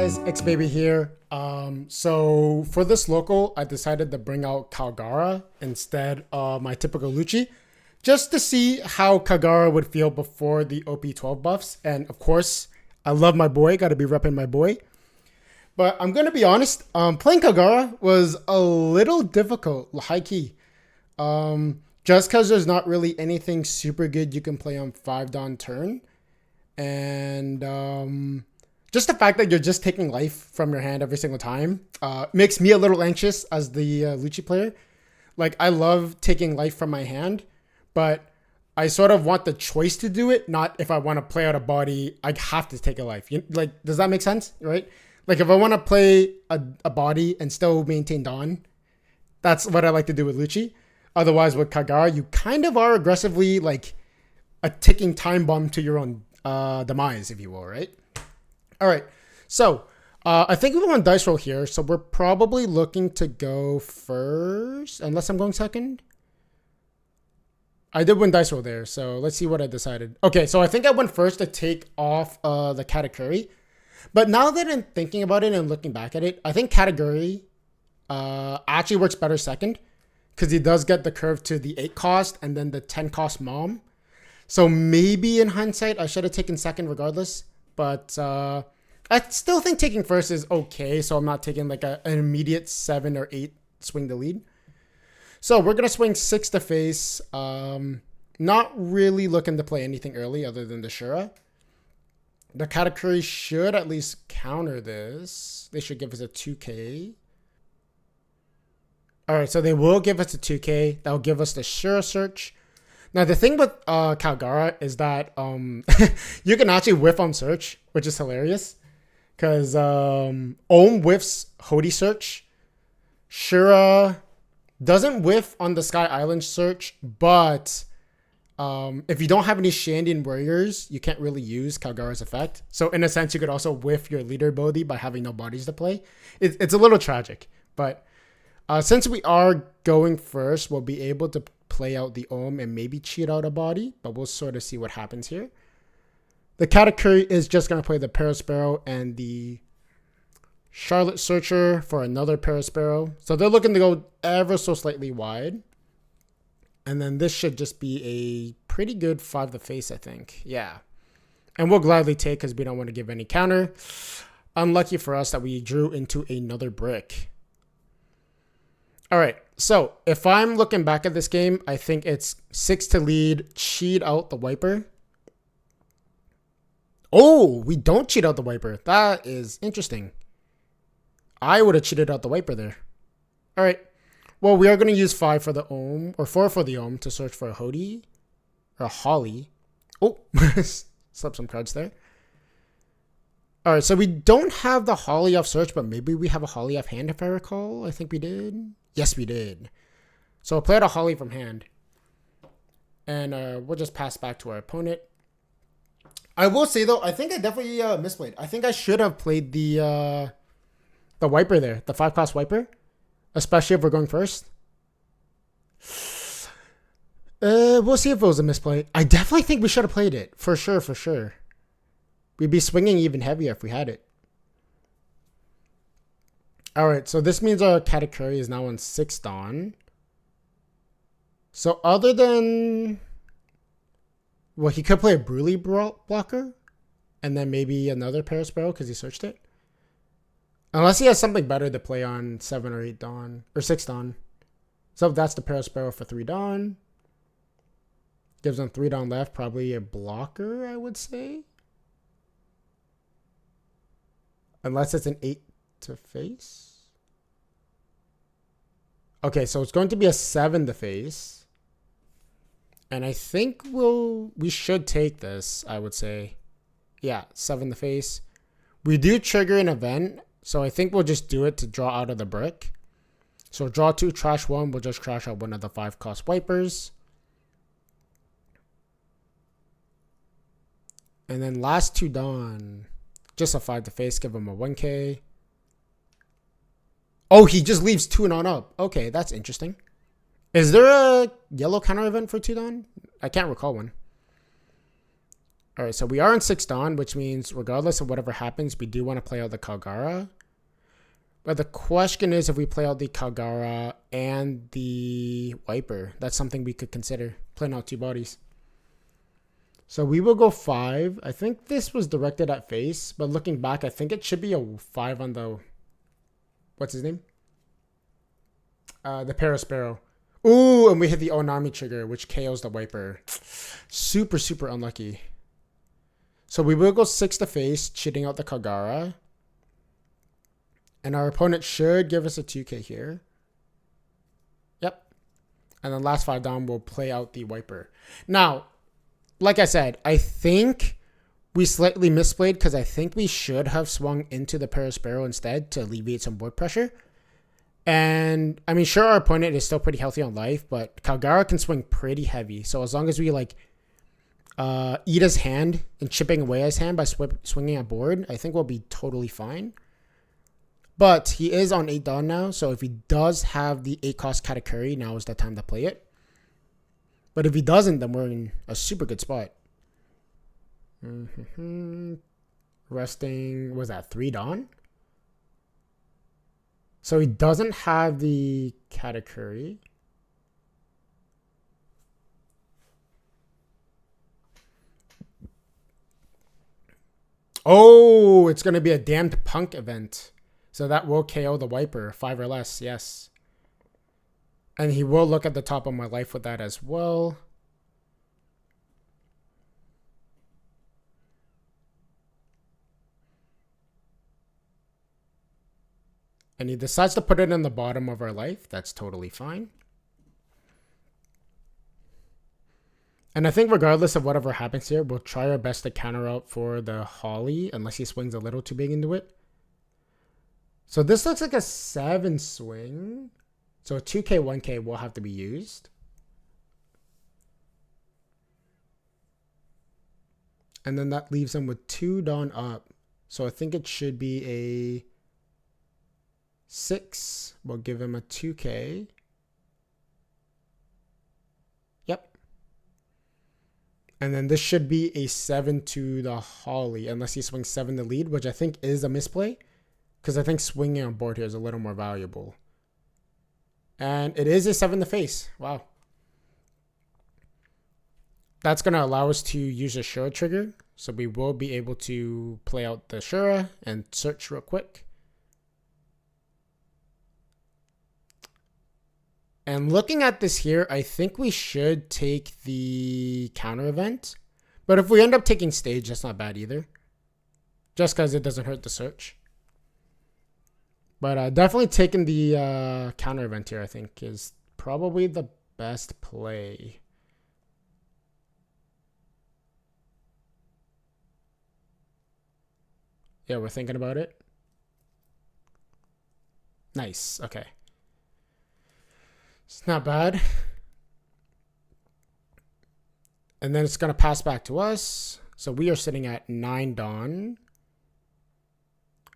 guys, xbeybae here. So for this local, I decided to bring out Kalgara instead of my typical Lucci, just to see how Kalgara would feel before the OP12 buffs. And of course, I love my boy, gotta be repping my boy. But I'm gonna be honest, playing Kalgara was a little difficult, high key. Just because there's not really anything super good you can play on 5-Dawn turn. And just the fact that you're just taking life from your hand every single time makes me a little anxious as the Lucci player. Like, I love taking life from my hand, but I sort of want the choice to do it, not if I want to play out a body, I have to take a life. Like, does that make sense, right? Like, if I want to play a body and still maintain Dawn, that's what I like to do with Lucci. Otherwise, with Kalgara, you kind of are aggressively like a ticking time bomb to your own demise, if you will, right? All right, so I think we want dice roll here, so we're probably looking to go first, unless I'm going second. I did win dice roll there, so let's see what I decided. Okay, so I think I went first to take off the Katakuri, but now that I'm thinking about it and looking back at it, I think Katakuri actually works better second, because he does get the curve to the 8 cost and then the 10 cost mom. So maybe in hindsight, I should have taken second regardless. But I still think taking first is okay. So I'm not taking like an immediate 7 or 8 swing to lead. So we're going to swing 6 to face. Not really looking to play anything early other than the Shura. The Katakuri should at least counter this. They should give us a 2K. All right, so they will give us a 2K. That'll give us the Shura search. Now, the thing with Kalgara is that you can actually whiff on search, which is hilarious. Because Ohm whiffs Hody search. Shura doesn't whiff on the Sky Island search, but if you don't have any Shandian warriors, you can't really use Kalgara's effect. So in a sense, you could also whiff your leader ability by having no bodies to play. It's a little tragic, but since we are going first, we'll be able to play out the Ohm and maybe cheat out a body, but we'll sort of see what happens here. The Katakuri is just going to play the Parasparrow and the Charlotte Searcher for another Parasparrow. So they're looking to go ever so slightly wide. And then this should just be a pretty good 5 to face, I think. Yeah. And we'll gladly take because we don't want to give any counter. Unlucky for us that we drew into another brick. All right, so if I'm looking back at this game, I think it's 6 to lead, cheat out the Wiper. Oh, we don't cheat out the Wiper. That is interesting. I would have cheated out the Wiper there. All right, well, we are going to use 5 for the Ohm, or 4 for the Ohm to search for a Hody, or a Holly. Oh, slept some cards there. All right, so we don't have the Holly off search, but maybe we have a Holly off hand if I recall. I think we did. Yes, we did. So I'll play out a Holly from hand. And we'll just pass back to our opponent. I will say, though, I think I definitely misplayed. I think I should have played the Wiper there. The 5-cost Wiper. Especially if we're going first. We'll see if it was a misplay. I definitely think we should have played it. For sure, for sure. We'd be swinging even heavier if we had it. All right, so this means our Katakuri is now on 6 Dawn. So other than... Well, he could play a Bruley blocker. And then maybe another Parasparrow because he searched it. Unless he has something better to play on 7 or 8 Dawn. Or 6 Dawn. So that's the Parasparrow for 3 Dawn. Gives him 3 Dawn left. Probably a blocker, I would say. Unless it's an 8 to face. Okay, so it's going to be a 7 to face. And I think we should take this, I would say. Yeah, 7 to face. We do trigger an event, so I think we'll just do it to draw out of the brick. So draw 2, trash 1, we'll just crash out one of the 5-cost Wipers. And then last 2 Dawn. Just a 5 to face, give him a 1K. Oh, he just leaves 2 and on up. Okay, that's interesting. Is there a yellow counter event for 2 Dawn? I can't recall one. All right, so we are in 6 Dawn, which means regardless of whatever happens, we do want to play out the Kalgara. But the question is if we play out the Kalgara and the Wiper. That's something we could consider, playing out 2 bodies. So we will go 5. I think this was directed at face, but looking back, I think it should be a 5 on the... What's his name? The Parasparrow. Ooh, and we hit the Onami trigger, which KOs the Wiper. Super, super unlucky. So we will go 6 to face, cheating out the Kalgara. And our opponent should give us a 2k here. Yep. And then last 5 down, we'll play out the Wiper. Now, like I said, I think we slightly misplayed because I think we should have swung into the Parasparrow instead to alleviate some board pressure. And, I mean, sure, our opponent is still pretty healthy on life, but Kalgara can swing pretty heavy. So as long as we, like, eat his hand and chipping away his hand by swinging a board, I think we'll be totally fine. But he is on 8 Dawn now, so if he does have the 8 cost Katakuri, now is the time to play it. But if he doesn't, then we're in a super good spot. Resting, was that 3 Dawn? So he doesn't have the Katakuri. Oh, it's going to be a damned punk event. So that will KO the Wiper, 5 or less, yes. And he will look at the top of my life with that as well. And he decides to put it in the bottom of our life. That's totally fine. And I think regardless of whatever happens here, we'll try our best to counter out for the Holly, unless he swings a little too big into it. So this looks like a 7 swing. So 2k, 1k will have to be used. And then that leaves him with 2 Dawn up. So I think it should be a 6. We'll give him a 2k. Yep. And then this should be a 7 to the Holly, unless he swings 7 to lead, which I think is a misplay. Because I think swinging on board here is a little more valuable. And it is a 7 to face. Wow. That's going to allow us to use a Shura trigger. So we will be able to play out the Shura and search real quick. And looking at this here, I think we should take the counter event. But if we end up taking stage, that's not bad either. Just because it doesn't hurt the search. But definitely taking the counter event here, I think, is probably the best play. Yeah, we're thinking about it. Nice. Okay. It's not bad. And then it's going to pass back to us. So we are sitting at 9 Dawn.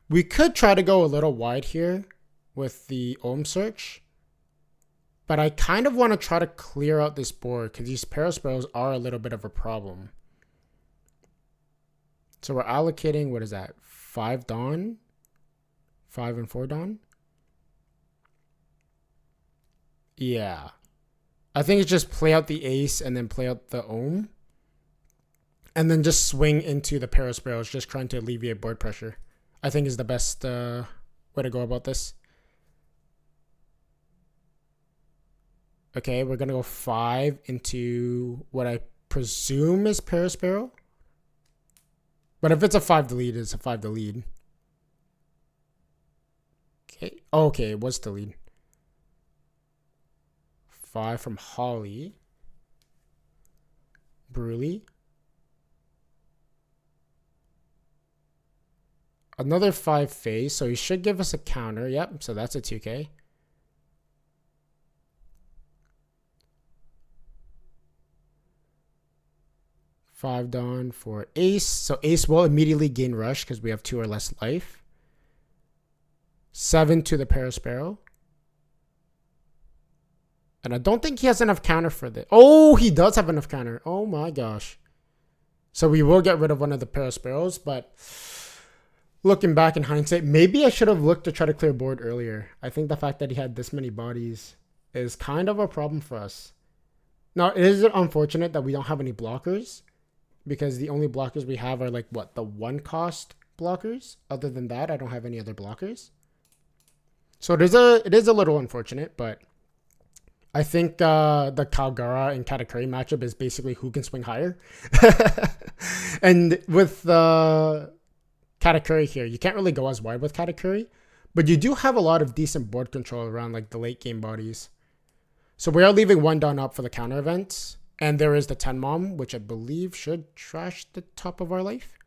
We could try to go a little wide here with the Ohm search. But I kind of want to try to clear out this board because these Parasparrows are a little bit of a problem. So we're allocating, what is that? 5 Dawn? 5 and 4 Dawn? Yeah. I think it's just play out the ace and then play out the Ohm. And then just swing into the Parasparrows, just trying to alleviate board pressure. I think is the best way to go about this. Okay, we're going to go 5 into what I presume is Parasparrow. But if it's a 5 to lead, it's a 5 to lead. Okay, okay, it was to lead. 5 from Holly. Bruley. Another 5 phase, so he should give us a counter. Yep, so that's a 2k. Five Dawn for ace. So ace will immediately gain rush because we have 2 or less life. 7 to the Parasparrow. And I don't think he has enough counter for this. Oh, he does have enough counter. Oh my gosh. So we will get rid of one of the pair of sparrows, but looking back in hindsight, maybe I should have looked to try to clear board earlier. I think the fact that he had this many bodies is kind of a problem for us. Now, is it unfortunate that we don't have any blockers? Because the only blockers we have are like, what, the 1 cost blockers? Other than that, I don't have any other blockers. So it is a little unfortunate, but I think the Kalgara and Katakuri matchup is basically who can swing higher. And with the Katakuri here, you can't really go as wide with Katakuri, but you do have a lot of decent board control around like the late game bodies. So we are leaving 1 down up for the counter events, and there is the 10 mom, which I believe should trash the top of our life.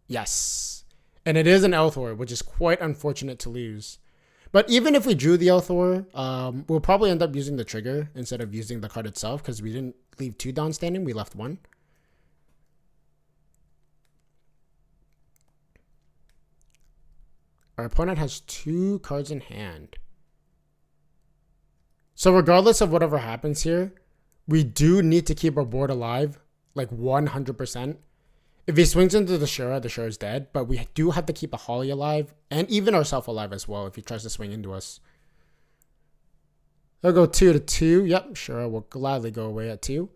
Yes, and it is an Elthor, which is quite unfortunate to lose. But even if we drew the Elthor, we'll probably end up using the trigger instead of using the card itself, because we didn't leave 2 down standing, we left 1. Our opponent has 2 cards in hand. So regardless of whatever happens here, we do need to keep our board alive, like 100%. If he swings into the Shura is dead, but we do have to keep a Holly alive, and even ourselves alive as well if he tries to swing into us. They'll go 2-2. Yep, Shura will gladly go away at 2.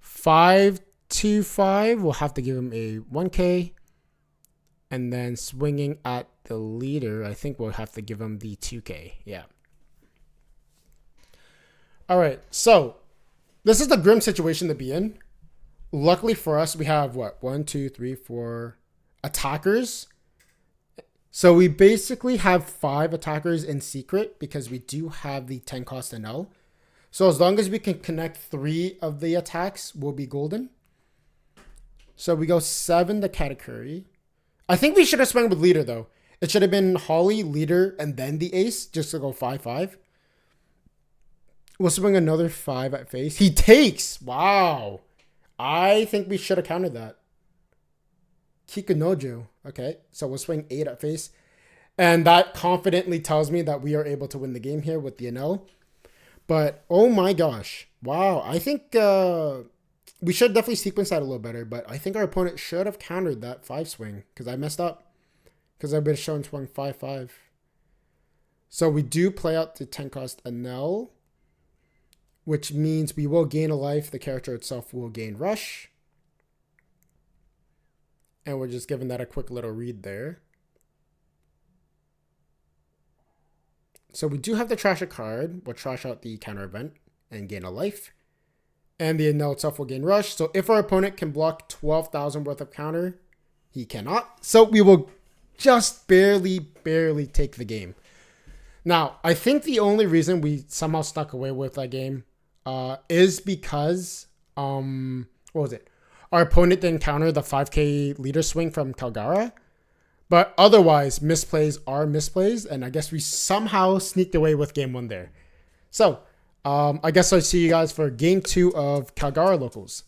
5-5, we'll have to give him a 1k. And then swinging at the leader, I think we'll have to give him the 2k. Yeah. All right, so this is the grim situation to be in. Luckily for us, we have what? 1, 2, 3, 4 attackers. So we basically have 5 attackers in secret because we do have the 10 cost enel. So as long as we can connect 3 of the attacks, we'll be golden. So we go 7 to Katakuri. I think we should have swung with leader though. It should have been Holly, leader, and then the ace just to go 5-5. We'll swing another 5 at face. He takes. Wow. I think we should have countered that. Kikunojo. Okay, so we'll swing 8 at face. And that confidently tells me that we are able to win the game here with the enel. But, oh my gosh. Wow, I think we should definitely sequence that a little better. But I think our opponent should have countered that 5 swing. Because I messed up. Because I've been shown swing 5-5. So we do play out the 10 cost enel, which means we will gain a life. The character itself will gain rush. And we're just giving that a quick little read there. So we do have to trash a card. We'll trash out the counter event and gain a life. And the enel itself will gain rush. So if our opponent can block 12,000 worth of counter, he cannot. So we will just barely take the game. Now, I think the only reason we somehow stuck away with that game is because, what was it? Our opponent didn't counter the 5k leader swing from Kalgara. But otherwise, misplays are misplays. And I guess we somehow sneaked away with game 1 there. So, I guess I'll see you guys for game 2 of Kalgara Locals.